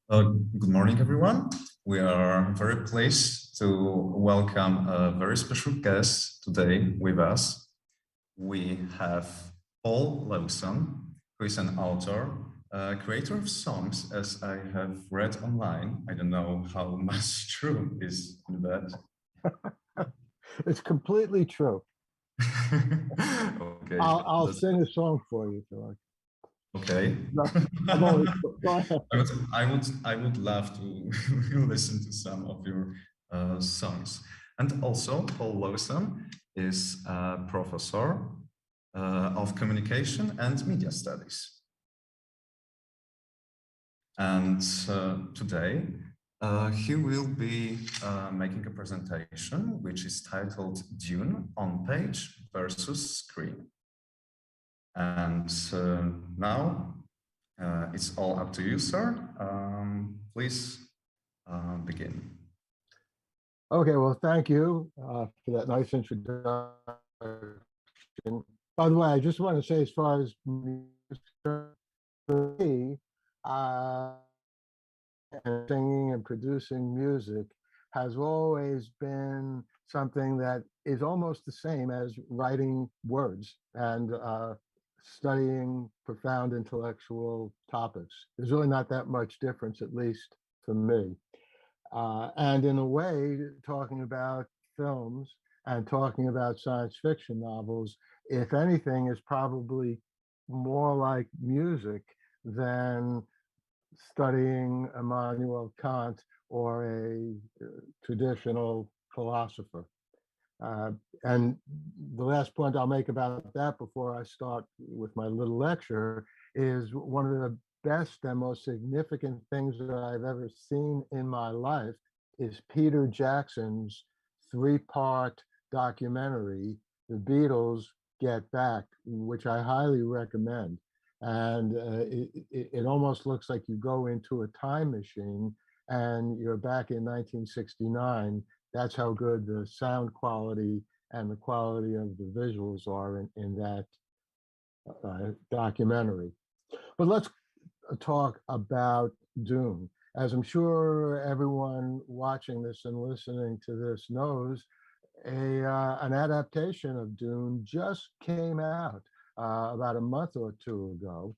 Good morning, everyone. We are very pleased to welcome a very special guest today with us. We have Paul Lawson, who is an author, creator of songs, as I have read online. I don't know how much true is in that. It's completely true. Okay, I'll sing a song for you if you like. okay. No, I'm only, go ahead. I would love to listen to some of your songs. And also, Paul Lawson is a professor of communication and media studies. And today, he will be making a presentation which is titled Dune on Page versus Screen. And now it's all up to you, sir. Please begin. Okay, well, thank you for that nice introduction. By the way, I just want to say, as far as music, for me, and singing and producing music has always been something that is almost the same as writing words and studying profound intellectual topics. There's really not that much difference, at least for me. And in a way, talking about films and talking about science fiction novels, if anything, is probably more like music than studying Immanuel Kant or a traditional philosopher. And the last point I'll make about that before I start with my little lecture is one of the best and most significant things that I've ever seen in my life is Peter Jackson's three-part documentary, The Beatles Get Back, which I highly recommend. And it almost looks like you go into a time machine and you're back in 1969. That's how good the sound quality and the quality of the visuals are in that documentary. But let's talk about Dune. As I'm sure everyone watching this and listening to this knows, an adaptation of Dune just came out about a month or two ago.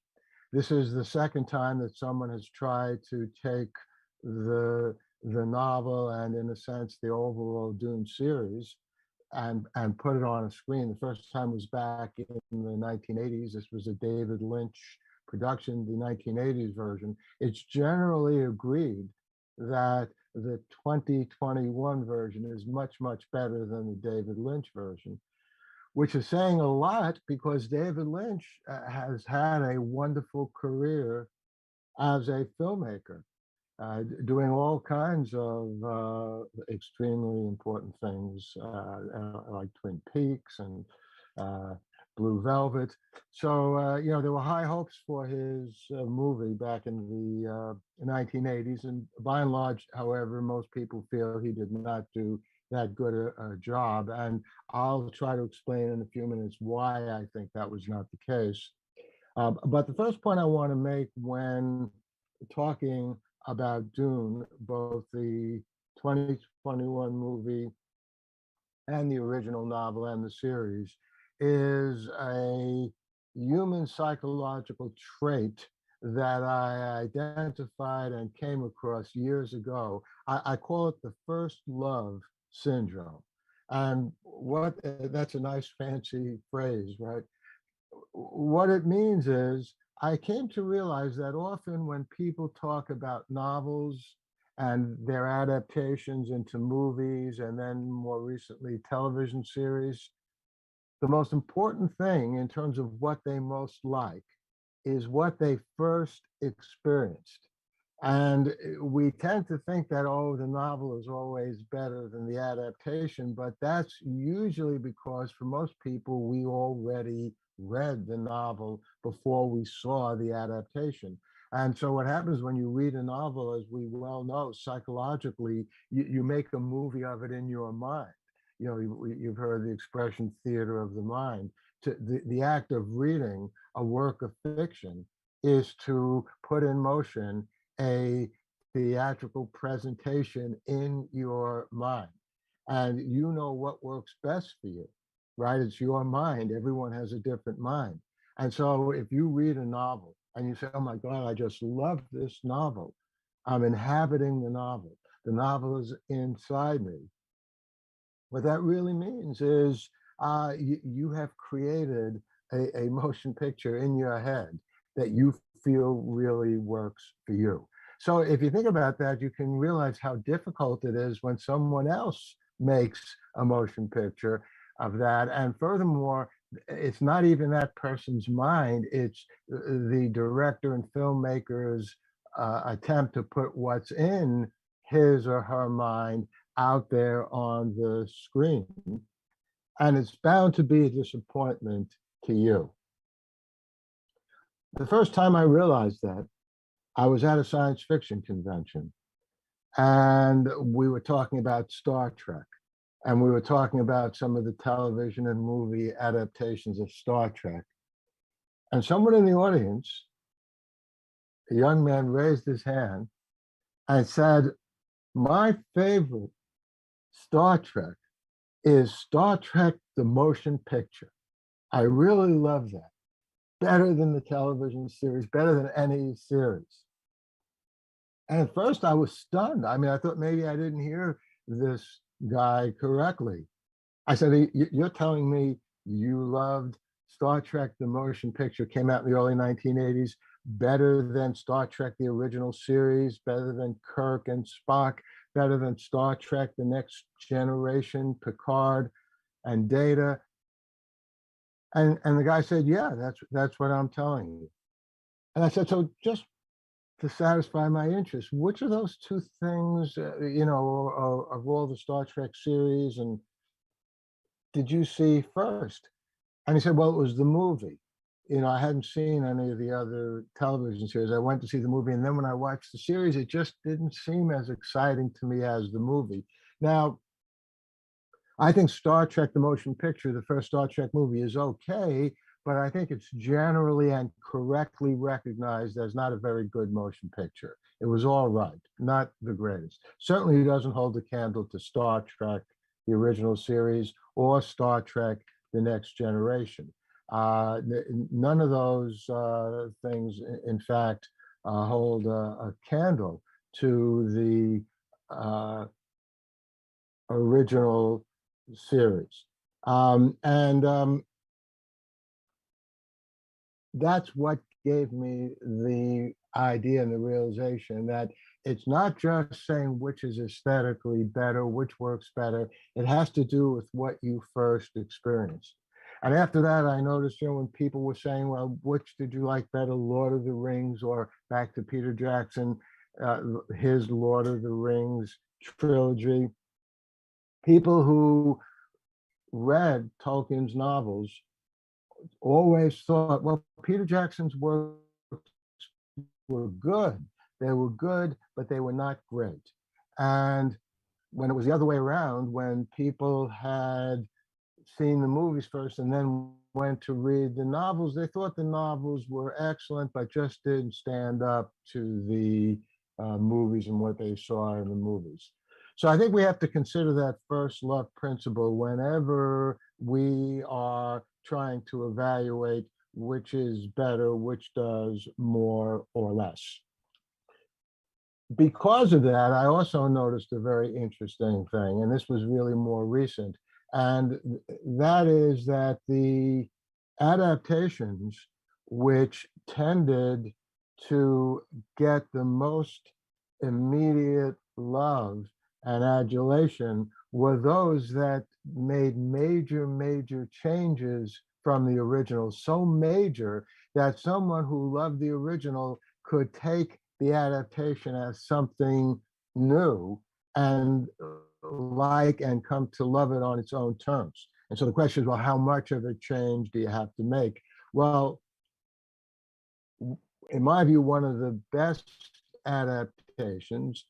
This is the second time that someone has tried to take the novel and, in a sense, the overall Dune series and put it on a screen. The first time was back in the 1980s. This was a David Lynch production, the 1980s version. It's generally agreed that the 2021 version is much, much better than the David Lynch version, which is saying a lot because David Lynch has had a wonderful career as a filmmaker, doing all kinds of extremely important things like Twin Peaks and Blue Velvet. So, there were high hopes for his movie back in the 1980s. And by and large, however, most people feel he did not do that good a job. And I'll try to explain in a few minutes why I think that was not the case. But the first point I want to make when talking about Dune, both the 2021 movie and the original novel and the series, is a human psychological trait that I identified and came across years ago. I call it the first love syndrome. And that's a nice fancy phrase, right? What it means is I came to realize that often when people talk about novels and their adaptations into movies and then more recently television series, the most important thing in terms of what they most like is what they first experienced. And we tend to think that, oh, the novel is always better than the adaptation, but that's usually because for most people, we already read the novel before we saw the adaptation. And so what happens when you read a novel, as we well know, psychologically, you make a movie of it in your mind. You've heard the expression theater of the mind. The act of reading a work of fiction is to put in motion a theatrical presentation in your mind. And you know what works best for you, right? It's your mind. Everyone has a different mind. And so if you read a novel and you say, oh my God, I just love this novel, I'm inhabiting the novel. The novel is inside me. What that really means is you have created a motion picture in your head that you feel really works for you. So if you think about that, you can realize how difficult it is when someone else makes a motion picture of that. And furthermore, it's not even that person's mind, it's the director and filmmaker's attempt to put what's in his or her mind out there on the screen. And it's bound to be a disappointment to you. The first time I realized that, I was at a science fiction convention and we were talking about Star Trek. And we were talking about some of the television and movie adaptations of Star Trek. And someone in the audience, a young man, raised his hand and said, my favorite Star Trek is Star Trek, the motion picture. I really love that. Better than the television series, better than any series. And at first I was stunned. I mean, I thought maybe I didn't hear this guy correctly. I said, you're telling me you loved Star Trek, the motion picture, came out in the early 1980s, better than Star Trek, the original series, better than Kirk and Spock, better than Star Trek, the Next Generation, Picard and Data. And the guy said, yeah, that's what I'm telling you. And I said, so just to satisfy my interest, which of those two things, of all the Star Trek series, and did you see first? And he said, well, it was the movie. I hadn't seen any of the other television series. I went to see the movie. And then when I watched the series, it just didn't seem as exciting to me as the movie. Now, I think Star Trek, the motion picture, the first Star Trek movie is okay, but I think it's generally and correctly recognized as not a very good motion picture. It was all right, not the greatest. Certainly doesn't hold a candle to Star Trek, the original series, or Star Trek, the Next Generation. None of those things, in fact, hold a candle to the original series. That's what gave me the idea and the realization that it's not just saying which is aesthetically better, which works better. It has to do with what you first experienced. And after that, I noticed, when people were saying, well, which did you like better, Lord of the Rings, or back to Peter Jackson, his Lord of the Rings trilogy. People who read Tolkien's novels always thought, well, Peter Jackson's works were good. They were good, but they were not great. And when it was the other way around, when people had seen the movies first and then went to read the novels, they thought the novels were excellent, but just didn't stand up to the movies and what they saw in the movies. So I think we have to consider that first love principle whenever we are trying to evaluate which is better, which does more or less. Because of that, I also noticed a very interesting thing, and this was really more recent, and that is that the adaptations which tended to get the most immediate love and adulation were those that made major changes from the original, so major that someone who loved the original could take the adaptation as something new and like and come to love it on its own terms. And so the question is, well, how much of a change do you have to make? Well, in my view, one of the best adaptations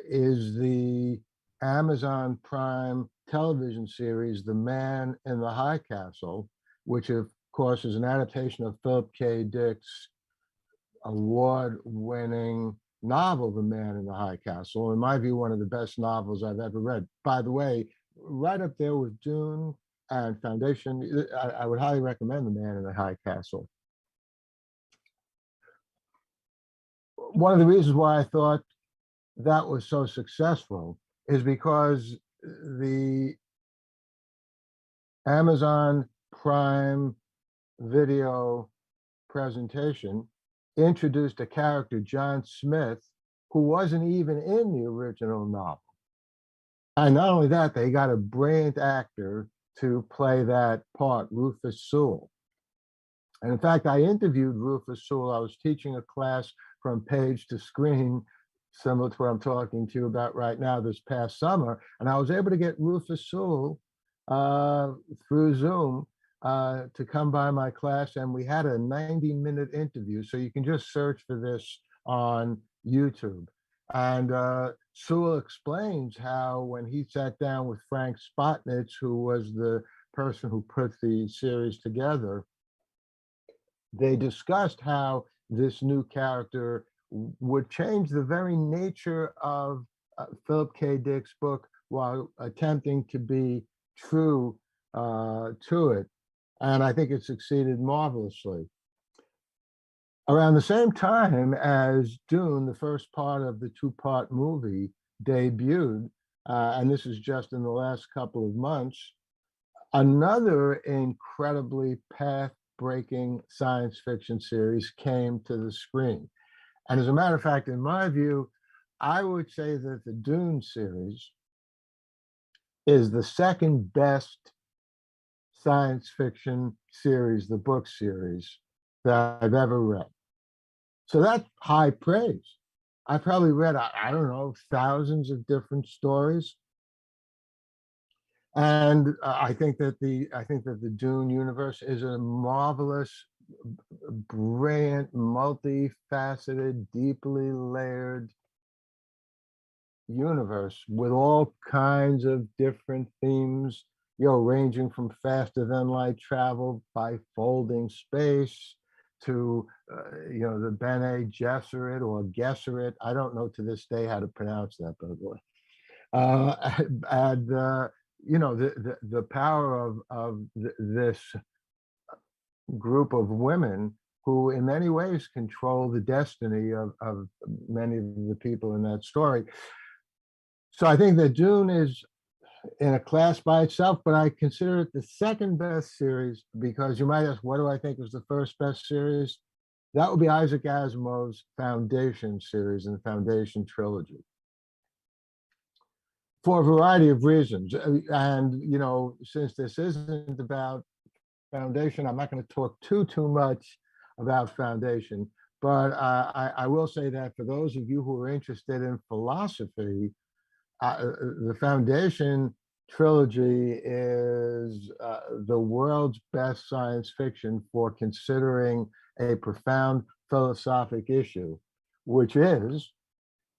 is the Amazon Prime television series, The Man in the High Castle, which of course is an adaptation of Philip K. Dick's award-winning novel, The Man in the High Castle. In my view, one of the best novels I've ever read. By the way, right up there with Dune and Foundation. I would highly recommend The Man in the High Castle. One of the reasons why I thought that was so successful is because the Amazon Prime Video presentation introduced a character, John Smith, who wasn't even in the original novel. And not only that, they got a brilliant actor to play that part, Rufus Sewell. And in fact, I interviewed Rufus Sewell. I was teaching a class from page to screen, similar to what I'm talking to you about right now this past summer. And I was able to get Rufus Sewell through Zoom to come by my class. And we had a 90-minute interview. So you can just search for this on YouTube. And Sewell explains how when he sat down with Frank Spotnitz, who was the person who put the series together, they discussed how this new character would change the very nature of Philip K. Dick's book while attempting to be true to it. And I think it succeeded marvelously. Around the same time as Dune, the first part of the two-part movie debuted, and this is just in the last couple of months, another incredibly path-breaking science fiction series came to the screen. And as a matter of fact, in my view, I would say that the Dune series is the second best science fiction series, the book series, that I've ever read. So that's high praise. I probably read, I don't know, thousands of different stories. And I think that the Dune universe is a marvelous, brilliant, multifaceted, deeply layered universe with all kinds of different themes, ranging from faster than light travel by folding space to the Bene Gesserit or Gesserit. I don't know to this day how to pronounce that, by the way. And the power of this group of women who in many ways control the destiny of many of the people in that story. So I think that Dune is in a class by itself, but I consider it the second best series because you might ask, what do I think was the first best series? That would be Isaac Asimov's Foundation series and the Foundation Trilogy, for a variety of reasons. And, since this isn't about Foundation, I'm not going to talk too much about Foundation, but I will say that for those of you who are interested in philosophy, the Foundation Trilogy is the world's best science fiction for considering a profound philosophic issue, which is,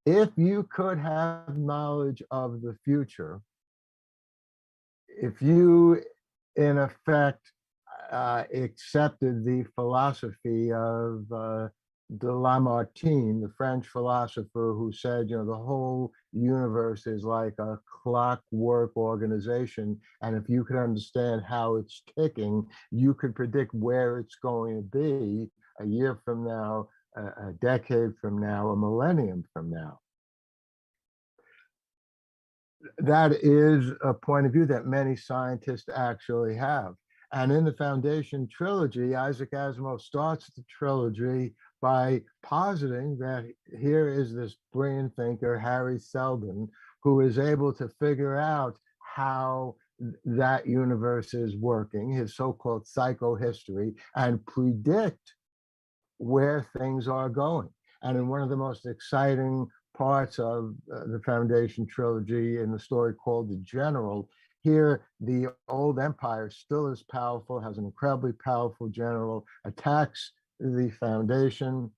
if you could have knowledge of the future, if you, in effect, accepted the philosophy of de Lamartine, the French philosopher who said, the whole universe is like a clockwork organization. And if you could understand how it's ticking, you could predict where it's going to be a year from now, a decade from now, a millennium from now. That is a point of view that many scientists actually have. And in the Foundation Trilogy, Isaac Asimov starts the trilogy by positing that here is this brilliant thinker, Harry Seldon, who is able to figure out how that universe is working, his so-called psychohistory, and predict where things are going. And in one of the most exciting parts of the Foundation Trilogy, in the story called The General, here the old empire still is powerful, has an incredibly powerful general, attacks the Foundation,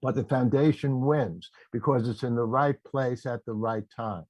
but the Foundation wins because it's in the right place at the right time.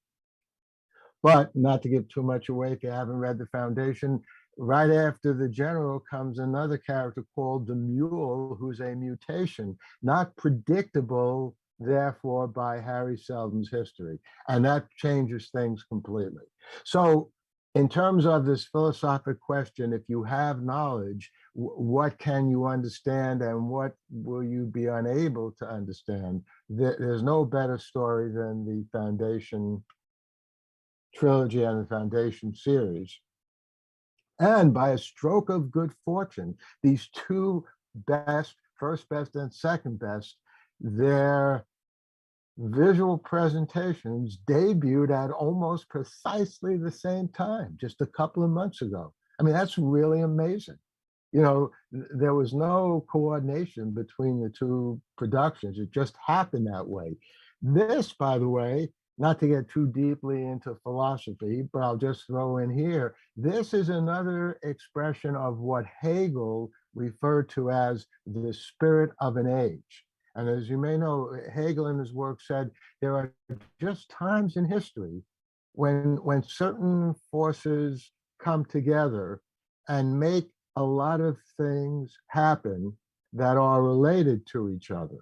But not to give too much away, if you haven't read the Foundation, right after the general comes another character called the Mule, who's a mutation, not predictable therefore by Harry Seldon's history. And that changes things completely. So in terms of this philosophic question, if you have knowledge, what can you understand and what will you be unable to understand? There's no better story than the Foundation trilogy and the Foundation series. And by a stroke of good fortune, these two best, first best and second best, their visual presentations debuted at almost precisely the same time, just a couple of months ago. I mean, that's really amazing. You know, there was no coordination between the two productions. It just happened that way. This, by the way, not to get too deeply into philosophy, but I'll just throw in here, this is another expression of what Hegel referred to as the spirit of an age. And as you may know, Hegel in his work said there are just times in history when certain forces come together and make a lot of things happen that are related to each other.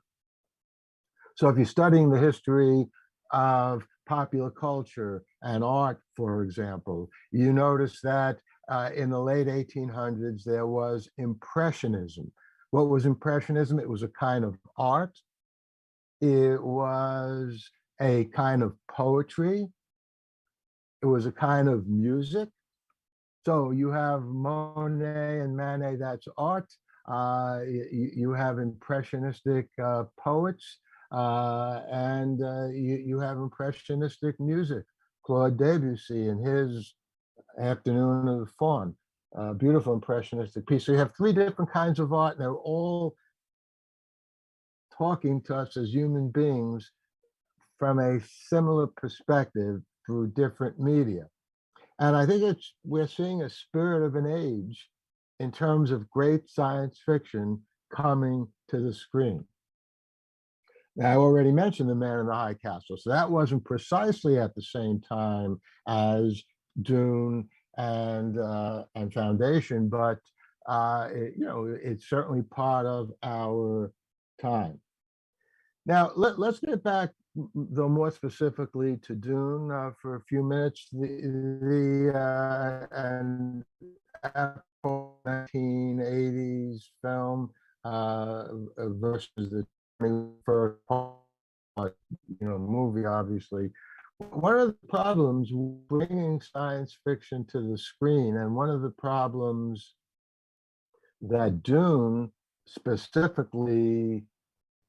So if you're studying the history of popular culture and art, for example, you notice that in the late 1800s, there was Impressionism. What was Impressionism? It was a kind of art. It was a kind of poetry. It was a kind of music. So you have Monet and Manet, that's art. You have impressionistic poets, and you have impressionistic music. Claude Debussy and his Afternoon of the Faun, beautiful impressionistic piece. So you have three different kinds of art, and they're all talking to us as human beings from a similar perspective through different media. And I think we're seeing a spirit of an age in terms of great science fiction coming to the screen. Now, I already mentioned The Man in the High Castle, so that wasn't precisely at the same time as Dune and Foundation, but it's certainly part of our time. Now, let's get back, though, more specifically to Dune for a few minutes. And Apple 1980s film versus the 21st movie, obviously. One of the problems bringing science fiction to the screen, and one of the problems that Dune specifically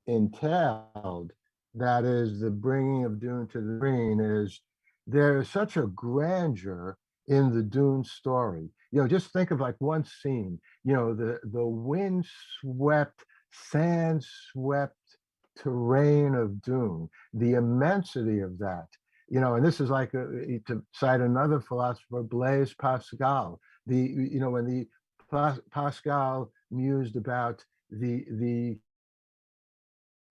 entailed, that is the bringing of Dune to the screen, is there is such a grandeur in the Dune story. Just think of like one scene, the wind-swept, sand-swept terrain of Dune, the immensity of that. And this is like, to cite another philosopher, Blaise Pascal, when the Pascal mused about the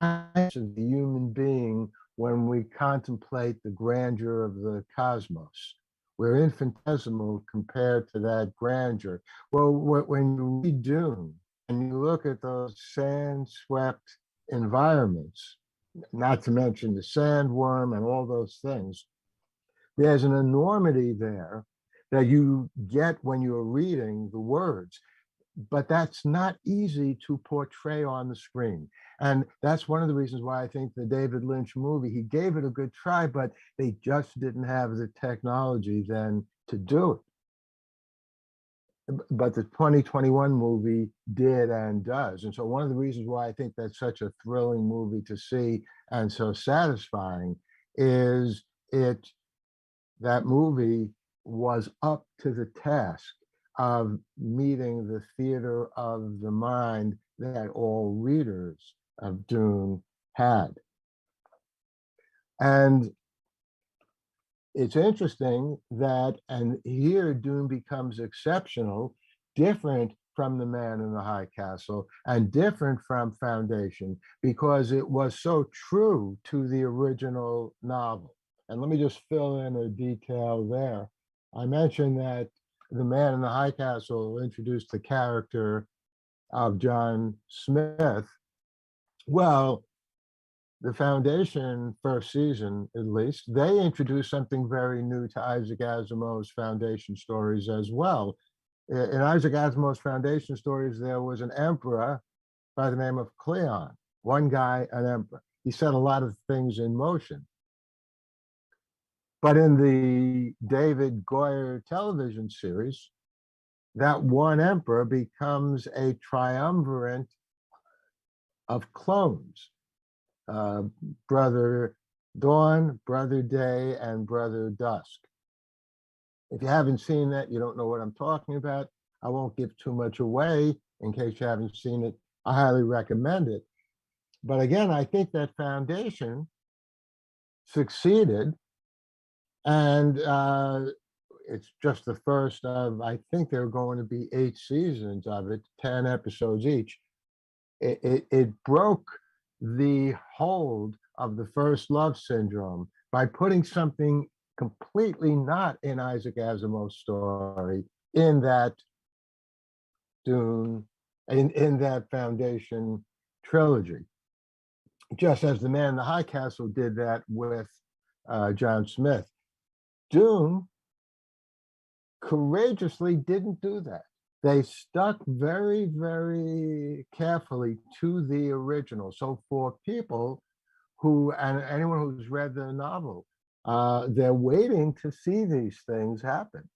of the human being when we contemplate the grandeur of the cosmos. We're infinitesimal compared to that grandeur. Well, when you read Dune and you look at those sand-swept environments, not to mention the sandworm and all those things, there's an enormity there that you get when you're reading the words. But that's not easy to portray on the screen. And that's one of the reasons why I think the David Lynch movie, he gave it a good try, but they just didn't have the technology then to do it. But the 2021 movie did and does. And so one of the reasons why I think that's such a thrilling movie to see and so satisfying is that movie was up to the task of meeting the theater of the mind that all readers of Dune had. And it's interesting that, and here Dune becomes exceptional, different from The Man in the High Castle and different from Foundation, because it was so true to the original novel. And let me just fill in a detail there. I mentioned that The Man in the High Castle introduced the character of John Smith. Well, the Foundation first season, at least, they introduced something very new to Isaac Asimov's Foundation stories as well. In Isaac Asimov's Foundation stories, there was an emperor by the name of Cleon, one guy, an emperor. He set a lot of things in motion. But in the David Goyer television series, that one emperor becomes a triumvirate of clones. Brother Dawn, Brother Day, and Brother Dusk. If you haven't seen that, you don't know what I'm talking about. I won't give too much away in case you haven't seen it. I highly recommend it. But again, I think that Foundation succeeded, and it's just the first of, I think there are going to be 8 seasons of it, 10 episodes each. It broke the hold of the first love syndrome by putting something completely not in Isaac Asimov's story in that Dune, in that Foundation trilogy. Just as The Man in the High Castle did that with John Smith. Dune courageously didn't do that. They stuck very, very carefully to the original. So for people who, and anyone who's read the novel, they're waiting to see these things happen.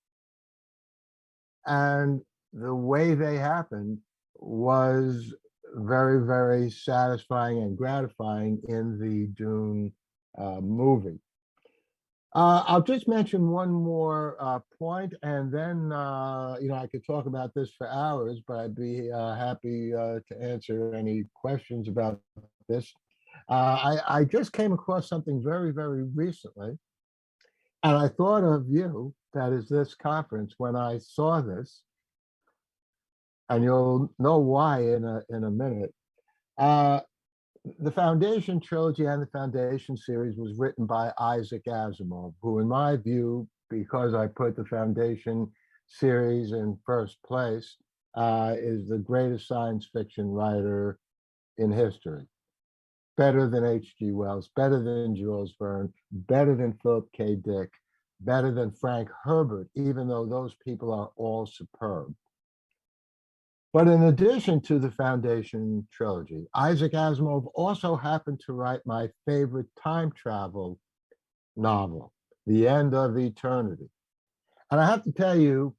And the way they happened was very, very satisfying and gratifying in the Dune movie. I'll just mention one more point, and then I could talk about this for hours, but I'd be happy to answer any questions about this. I just came across something very, very recently, and I thought of you, that is this conference, when I saw this, and you'll know why in a minute. The Foundation trilogy and the Foundation series was written by Isaac Asimov, who, in my view, because I put the Foundation series in first place, is the greatest science fiction writer in history. Better than H.G. Wells, better than Jules Verne, better than Philip K. Dick, better than Frank Herbert, even though those people are all superb. But in addition to the Foundation trilogy, Isaac Asimov also happened to write my favorite time travel novel, The End of Eternity. And I have to tell you,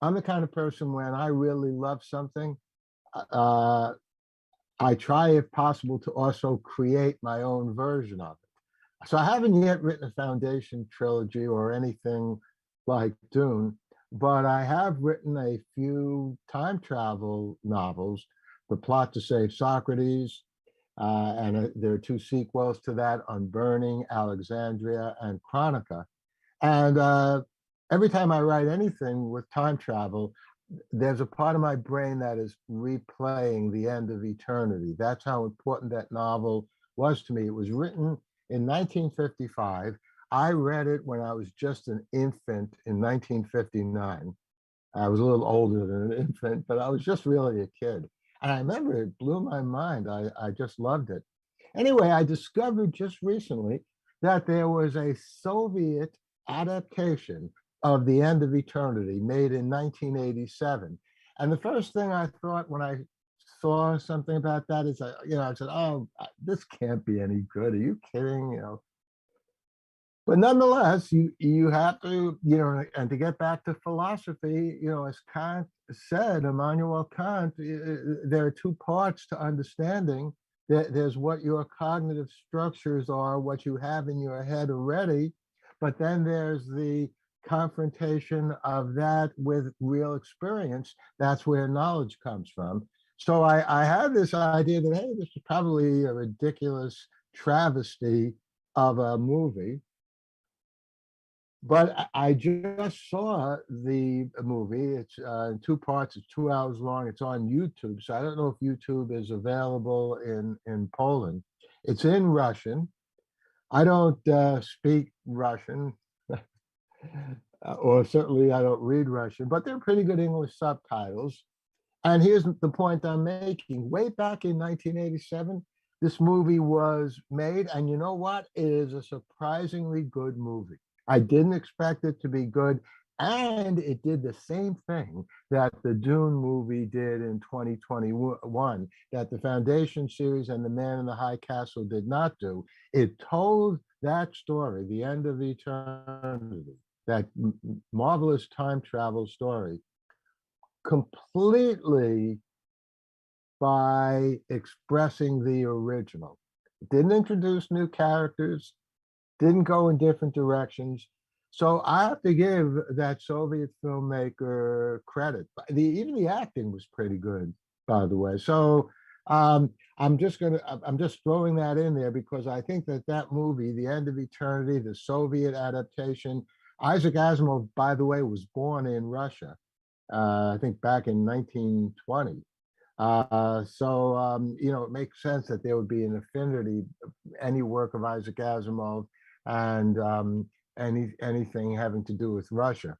I'm the kind of person, when I really love something, I try, if possible, to also create my own version of it. So I haven't yet written a Foundation trilogy or anything like Dune, but I have written a few time travel novels, The Plot to Save Socrates, and there are 2 sequels to that, Unburning, Alexandria, and Chronica. And every time I write anything with time travel, there's a part of my brain that is replaying The End of Eternity. That's how important that novel was to me. It was written in 1955. I read it when I was just an infant in 1959. I was a little older than an infant, but I was just really a kid. And I remember it blew my mind. I just loved it. Anyway, I discovered just recently that there was a Soviet adaptation of The End of Eternity made in 1987. And the first thing I thought when I saw something about that is, I said, oh, this can't be any good. Are you kidding? But nonetheless, you have to, and to get back to philosophy, as Kant said, Immanuel Kant, there are 2 parts to understanding. There's what your cognitive structures are, what you have in your head already, but then there's the confrontation of that with real experience. That's where knowledge comes from. So I had this idea that, hey, this is probably a ridiculous travesty of a movie. But I just saw the movie. It's in 2 parts. It's 2 hours long. It's on YouTube. So I don't know if YouTube is available in Poland. It's in Russian. I don't speak Russian, or certainly I don't read Russian, but they're pretty good English subtitles. And here's the point I'm making. Way back in 1987, this movie was made, and you know what? It is a surprisingly good movie. I didn't expect it to be good, and it did the same thing that the Dune movie did in 2021, that the Foundation series and The Man in the High Castle did not do. It told that story, the end of eternity, that marvelous time travel story, completely by expressing the original. Didn't introduce new characters, didn't go in different directions. So I have to give that Soviet filmmaker credit. Even the acting was pretty good, by the way. So I'm just throwing that in there because I think that that movie, The End of Eternity, the Soviet adaptation, Isaac Asimov, by the way, was born in Russia. I think back in 1920. You know, it makes sense that there would be an affinity, any work of Isaac Asimov and anything having to do with Russia.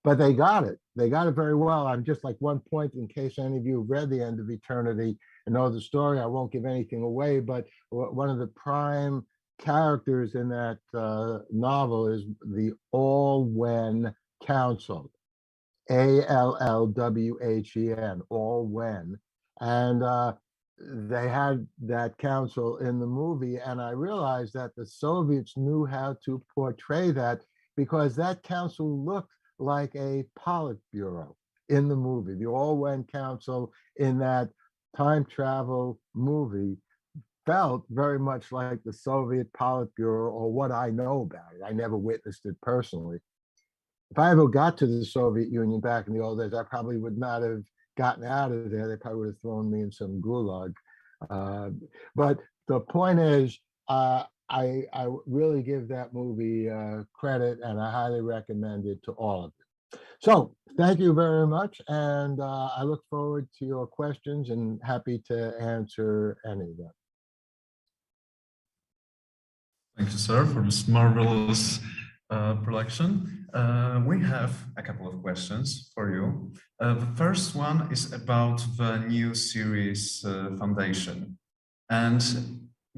But they got it. They got it very well. I'm just like one point, in case any of you have read The End of Eternity and know the story, I won't give anything away, but one of the prime characters in that novel is the All-When Council. Allwhen, all when. And they had that council in the movie. And I realized that the Soviets knew how to portray that because that council looked like a Politburo in the movie. The All When Council in that time travel movie felt very much like the Soviet Politburo, or what I know about it. I never witnessed it personally. If I ever got to the Soviet Union back in the old days, I probably would not have gotten out of there. They probably would have thrown me in some gulag. But the point is, I really give that movie credit, and I highly recommend it to all of you. So thank you very much, and I look forward to your questions and happy to answer any of them. Thank you, sir, for this marvelous production. We have a couple of questions for you. The first one is about the new series Foundation. And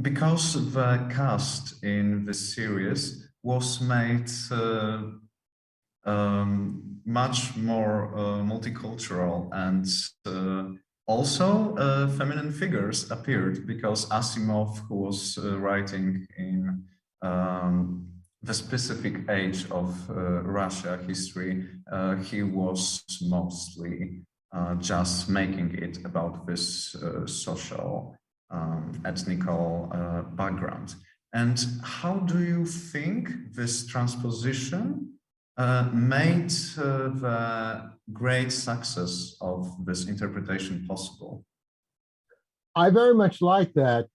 because the cast in this series was made much more multicultural, and also feminine figures appeared, because Asimov, who was writing in the specific age of Russia history, he was mostly just making it about this social, ethnical background. And how do you think this transposition made the great success of this interpretation possible? I very much like that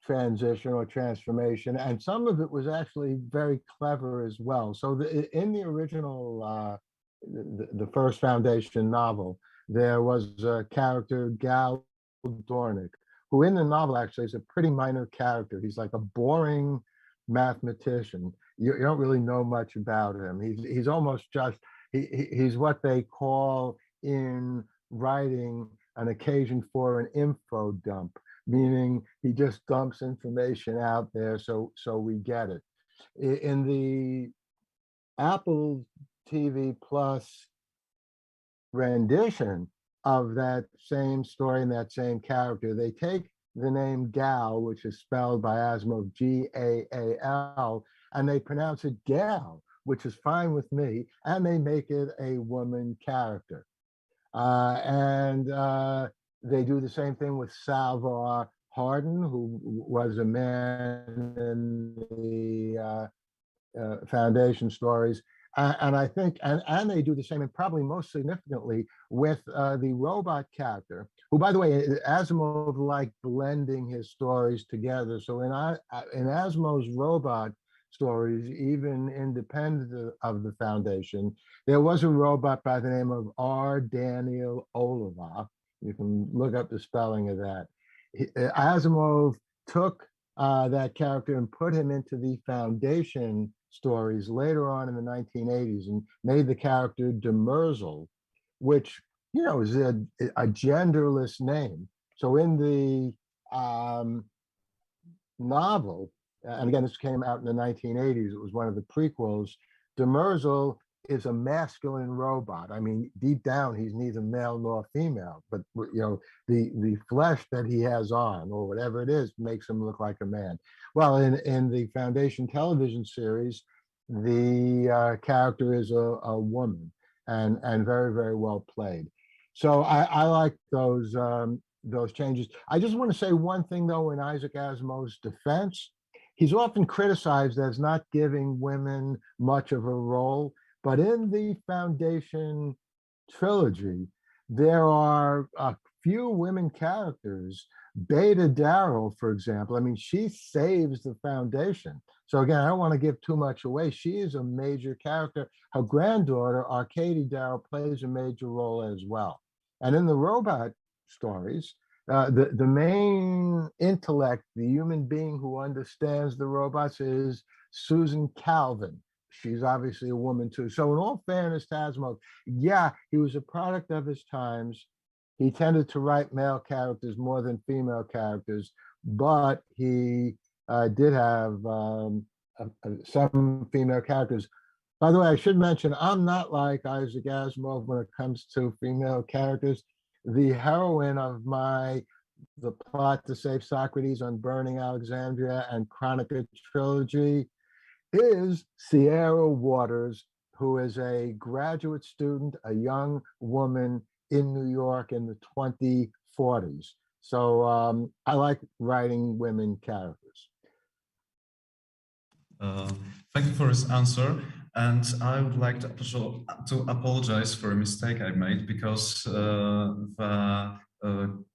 transition or transformation, and some of it was actually very clever as well. So in the original, the first Foundation novel, there was a character, Gal Dornick, who in the novel actually is a pretty minor character. He's like a boring mathematician. You don't really know much about him. He's almost just, he's what they call in writing an occasion for an info dump, meaning he just dumps information out there so we get it. In the Apple TV Plus rendition of that same story and that same character, they take the name Gal, which is spelled by Asimov Gaal, and they pronounce it Gal, which is fine with me, and they make it a woman character. They do the same thing with Salvar Hardin, who was a man in the Foundation stories. And I think, and they do the same, and probably most significantly, with the robot character, who, by the way, Asimov liked blending his stories together. So in Asimov's robot stories, even independent of the Foundation, there was a robot by the name of R. Daniel Oliver. You can look up the spelling of that. Asimov took that character and put him into the Foundation stories later on in the 1980s and made the character Demerzel, which, you know, is a genderless name. So in the novel, and again, this came out in the 1980s, it was one of the prequels. Demerzel is a masculine robot. I mean, deep down, he's neither male nor female, but the flesh that he has on, or whatever it is, makes him look like a man. Well, in the Foundation television series, the character is a woman, and very, very well played. So I like those changes. I just want to say one thing, though, in Isaac Asimov's defense. He's often criticized as not giving women much of a role, but in the Foundation trilogy, there are a few women characters. Beta Darrell, for example, I mean, she saves the Foundation. So again, I don't want to give too much away. She is a major character. Her granddaughter, Arcady Darrell, plays a major role as well. And in the robot stories, the main intellect, the human being who understands the robots, is Susan Calvin. She's obviously a woman too. So in all fairness to Asimov, yeah, he was a product of his times. He tended to write male characters more than female characters, but he did have some female characters. By the way, I should mention, I'm not like Isaac Asimov when it comes to female characters. The heroine of The Plot to Save Socrates on Burning Alexandria and Chronica Trilogy is Sierra Waters, who is a graduate student, a young woman in New York in the 2040s. So I like writing women characters. Thank you for this answer. And I would like to apologize for a mistake I made, because the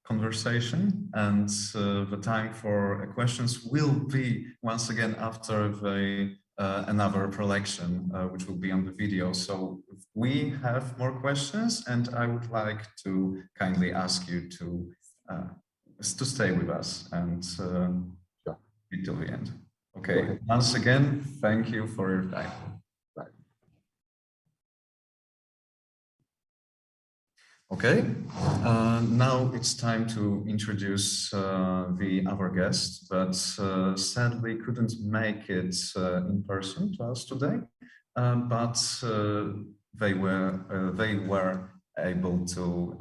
conversation and the time for questions will be once again after the another prelection, which will be on the video. So we have more questions, and I would like to kindly ask you to stay with us and be till the end. Okay, once again, thank you for your time. Right. Okay, now it's time to introduce the other guest, but sadly couldn't make it in person to us today, but they were able to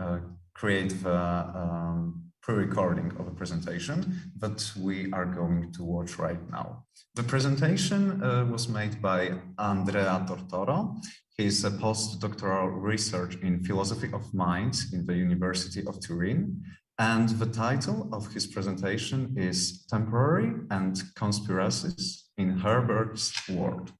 create the pre-recording of a presentation that we are going to watch right now. The presentation was made by Andrea Tortoro. He's a postdoctoral research in philosophy of mind in the University of Turin. And the title of his presentation is Temporary and Conspiracies in Herbert's World.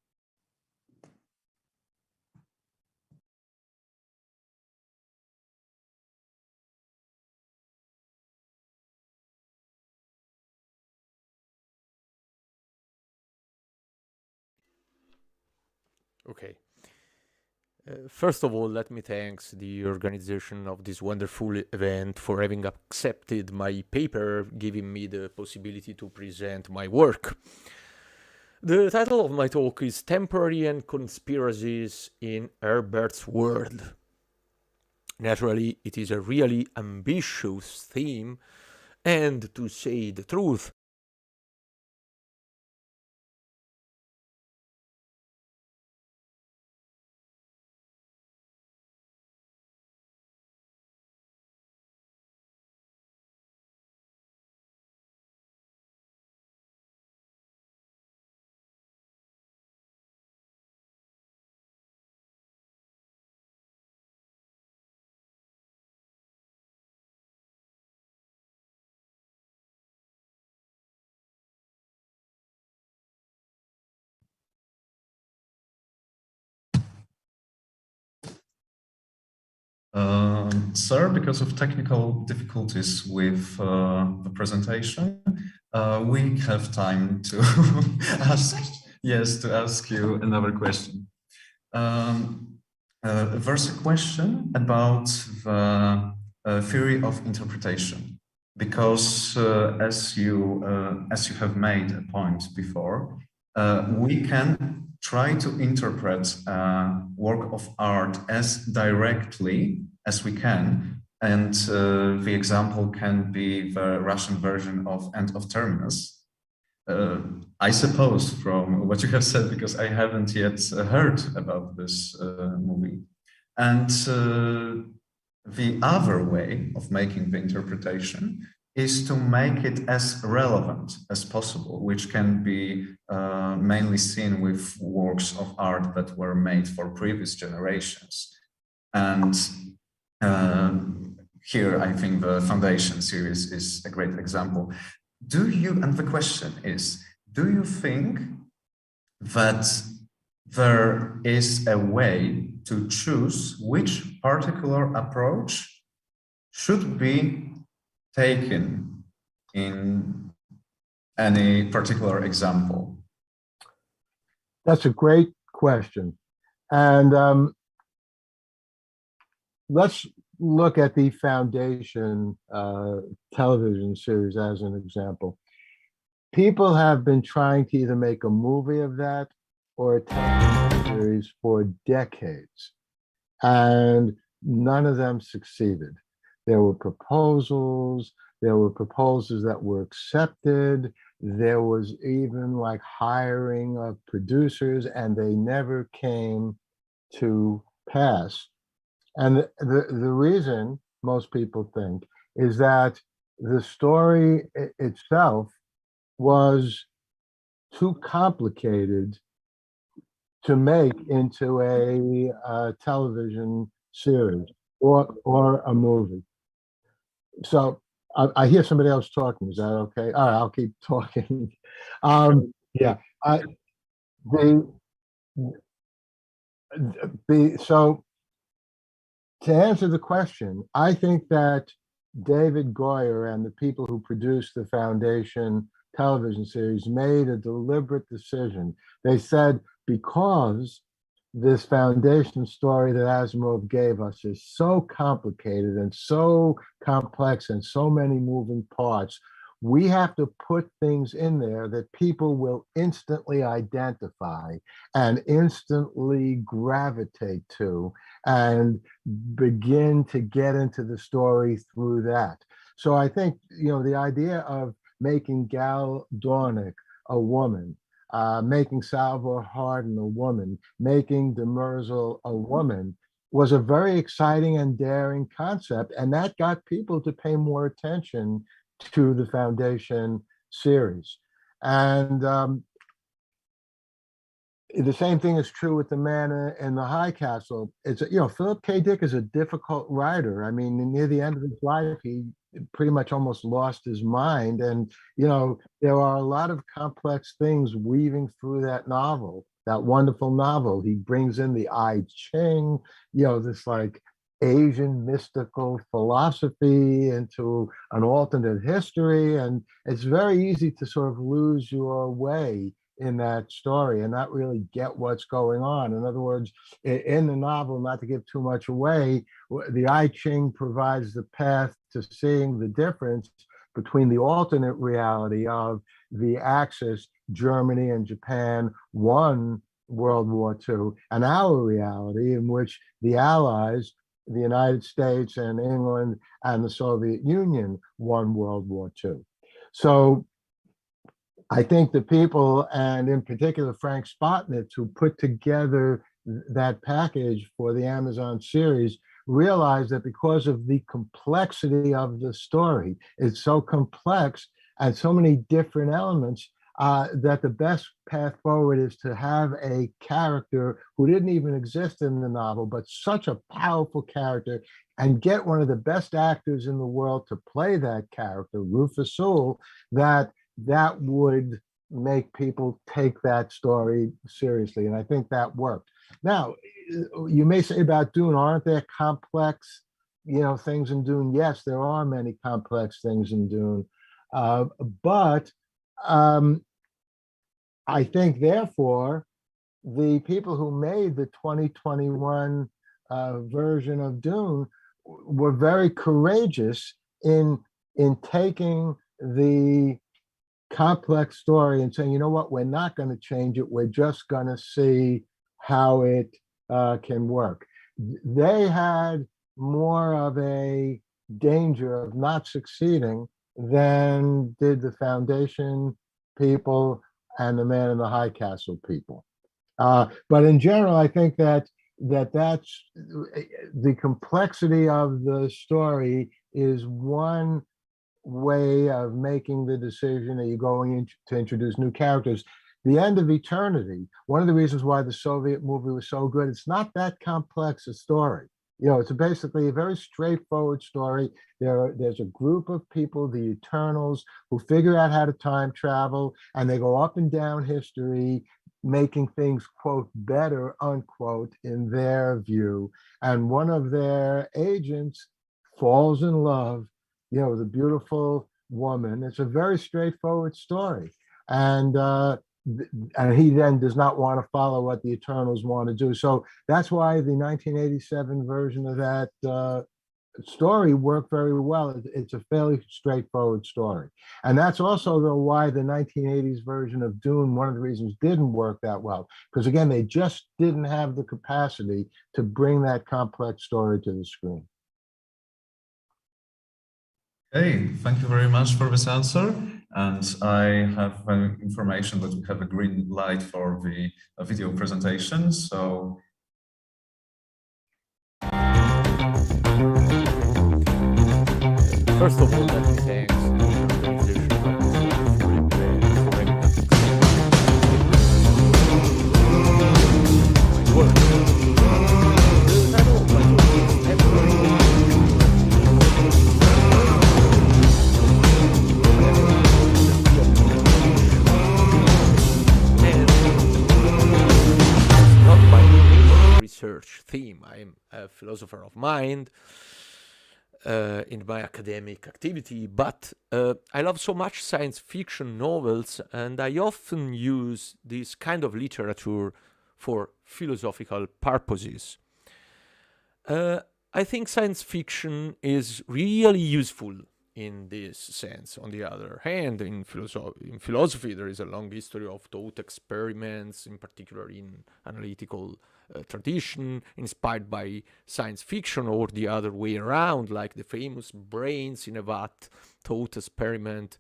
Okay. First of all, let me thank the organization of this wonderful event for having accepted my paper, giving me the possibility to present my work. The title of my talk is Temporary and Conspiracies in Herbert's World. Naturally, it is a really ambitious theme, and to say the truth, Sir, because of technical difficulties with the presentation, we have time to ask you another question. There's a question about the theory of interpretation, because as you have made a point before, we can try to interpret a work of art as directly as we can, And the example can be the Russian version of End of Terminus. I suppose from what you have said, because I haven't yet heard about this movie. And the other way of making the interpretation is to make it as relevant as possible, which can be mainly seen with works of art that were made for previous generations. And here, I think the Foundation series is a great example. And the question is, do you think that there is a way to choose which particular approach should be taken in any particular example? That's a great question. And let's look at the Foundation television series as an example. People have been trying to either make a movie of that or a television series for decades, and none of them succeeded. There were proposals that were accepted. There was even like hiring of producers, and they never came to pass. And the reason most people think is that the story itself was too complicated to make into a television series or a movie. So I hear somebody else talking. Is that okay? All right, I'll keep talking. Yeah. So to answer the question, I think that David Goyer and the people who produced the Foundation television series made a deliberate decision. They said, because this Foundation story that Asimov gave us is so complicated and so complex and so many moving parts, we have to put things in there that people will instantly identify and instantly gravitate to and begin to get into the story through that. So I think, the idea of making Gal Dornick a woman, making Salvor Hardin a woman, making Demerzel a woman, was a very exciting and daring concept, and that got people to pay more attention to the Foundation series. And the same thing is true with The Man in the High Castle. It's Philip K. Dick is a difficult writer. I mean, near the end of his life, he pretty much almost lost his mind. And, there are a lot of complex things weaving through that novel, that wonderful novel. He brings in the I Ching, this like Asian mystical philosophy into an alternate history. And it's very easy to sort of lose your way in that story and not really get what's going on. In other words, in the novel, not to give too much away, the I Ching provides the path to seeing the difference between the alternate reality of the Axis, Germany and Japan won World War II, and our reality in which the Allies, the United States and England and the Soviet Union won World War II. So I think the people, and in particular Frank Spotnitz, who put together that package for the Amazon series, realized that because of the complexity of the story, it's so complex and so many different elements, that the best path forward is to have a character who didn't even exist in the novel, but such a powerful character, and get one of the best actors in the world to play that character, Rufus Sewell, that would make people take that story seriously. And I think that worked. Now, you may say about Dune, aren't there complex, things in Dune? Yes, there are many complex things in Dune. But I think, therefore, the people who made the 2021 version of Dune were very courageous in taking the complex story and saying, you know what, we're not going to change it. We're just going to see how it can work. They had more of a danger of not succeeding than did the Foundation people and the Man in the High Castle people. But in general, I think that's the complexity of the story is one way of making the decision that you're going to introduce new characters. The End of Eternity, one of the reasons why the Soviet movie was so good, it's not that complex a story. It's basically a very straightforward story. There's a group of people, the Eternals, who figure out how to time travel, and they go up and down history, making things, quote, better, unquote, in their view. And one of their agents falls in love, with a beautiful woman. It's a very straightforward story. And he then does not want to follow what the Eternals want to do. So that's why the 1987 version of that story worked very well. It's a fairly straightforward story. And that's also why the 1980s version of Dune, one of the reasons didn't work that well, because again, they just didn't have the capacity to bring that complex story to the screen. Okay, thank you very much for this answer. And I have information that we have a green light for the video presentation. So first of all, let me thank the organization research theme. I'm a philosopher of mind in my academic activity, but I love so much science fiction novels, and I often use this kind of literature for philosophical purposes. I think science fiction is really useful in this sense. On the other hand, in philosophy, there is a long history of thought experiments, in particular in analytical tradition, inspired by science fiction, or the other way around, like the famous brains in a vat thought experiment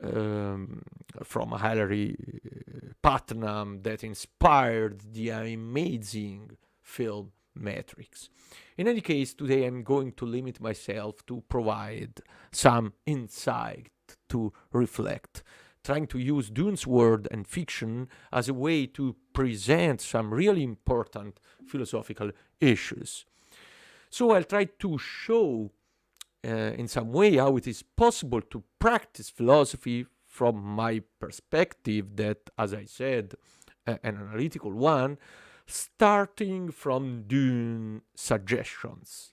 from Hilary Putnam that inspired the amazing film Matrix. In any case, today I'm going to limit myself to provide some insight to reflect, trying to use Dune's word and fiction as a way to present some really important philosophical issues. So I'll try to show in some way how it is possible to practice philosophy from my perspective that, as I said, an analytical one, starting from Dune suggestions.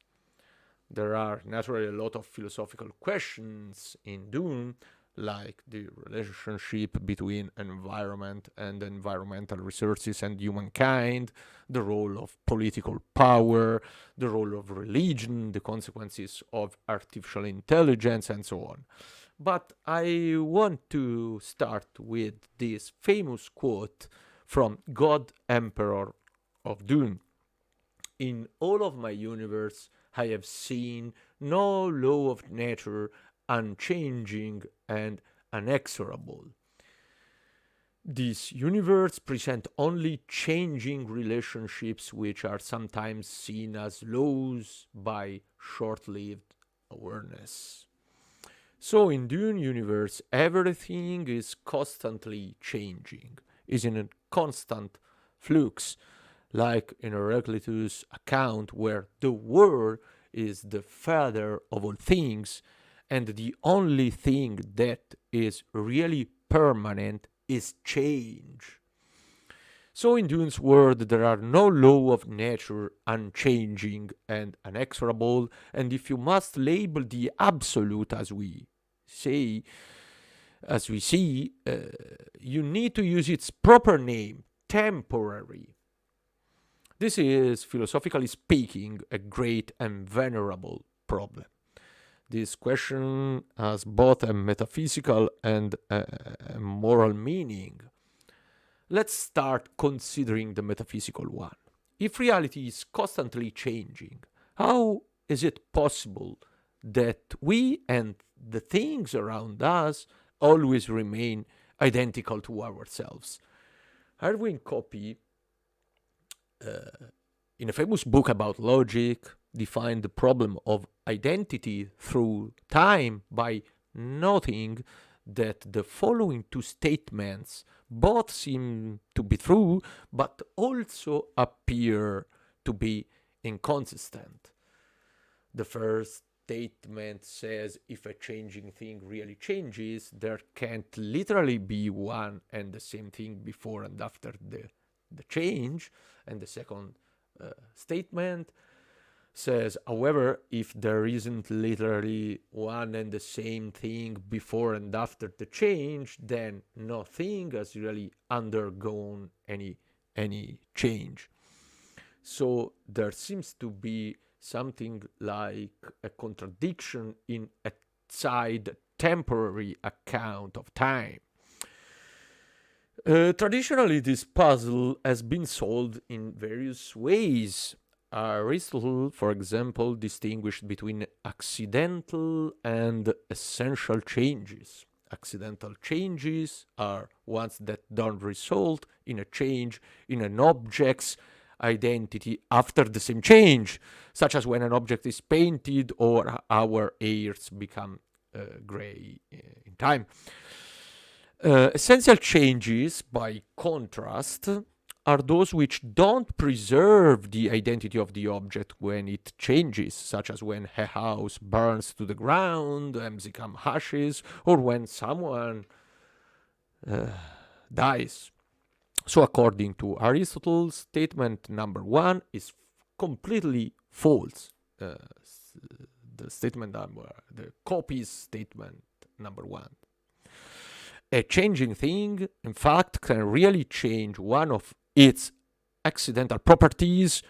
There are naturally a lot of philosophical questions in Dune, like the relationship between environment and environmental resources and humankind, the role of political power, the role of religion, the consequences of artificial intelligence, and so on. But I want to start with this famous quote from God Emperor of Dune. In all of my universe, I have seen no law of nature unchanging and inexorable. This universe presents only changing relationships which are sometimes seen as laws by short-lived awareness. So in Dune universe, everything is constantly changing, is in a constant flux, like in Heraclitus' account where the world is the father of all things, and the only thing that is really permanent is change. So in Dune's world, there are no law of nature unchanging and inexorable, and if you must label the absolute as we see, you need to use its proper name, temporary. This is, philosophically speaking, a great and venerable problem. This question has both a metaphysical and a moral meaning. Let's start considering the metaphysical one. If reality is constantly changing, how is it possible that we and the things around us always remain identical to ourselves. Erwin Copy, in a famous book about logic, defined the problem of identity through time by noting that the following two statements both seem to be true, but also appear to be inconsistent. The first statement says if a changing thing really changes, there can't literally be one and the same thing before and after the change. And the second statement says, however, if there isn't literally one and the same thing before and after the change, then nothing has really undergone any change. So there seems to be something like a contradiction inside a temporary account of time. Traditionally, this puzzle has been solved in various ways. Aristotle, for example, distinguished between accidental and essential changes. Accidental changes are ones that don't result in a change in an object's identity after the same change, such as when an object is painted or our hairs become gray in time. Essential changes, by contrast, are those which don't preserve the identity of the object when it changes, such as when a house burns to the ground and becomes ashes, or when someone dies. So according to Aristotle, statement number one is completely false. The Copy's statement number one. A changing thing, in fact, can really change one of its accidental properties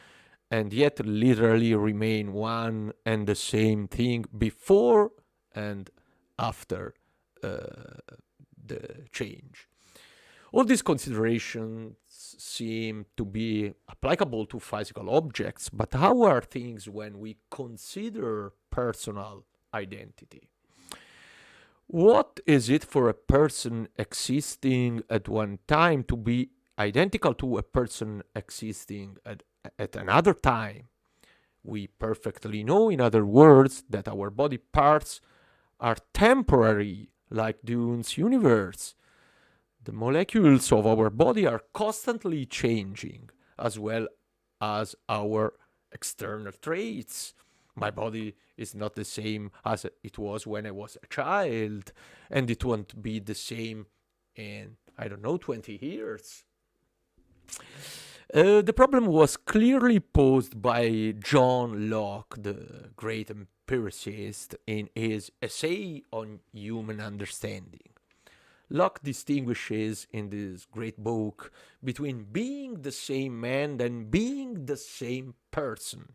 and yet literally remain one and the same thing before and after the change. All these considerations seem to be applicable to physical objects, but how are things when we consider personal identity? What is it for a person existing at one time to be identical to a person existing at another time? We perfectly know, in other words, that our body parts are temporary, like Dune's universe. The molecules of our body are constantly changing, as well as our external traits. My body is not the same as it was when I was a child, and it won't be the same in, 20 years. The problem was clearly posed by John Locke, the great empiricist, in his essay on human understanding. Locke distinguishes in this great book between being the same man and being the same person.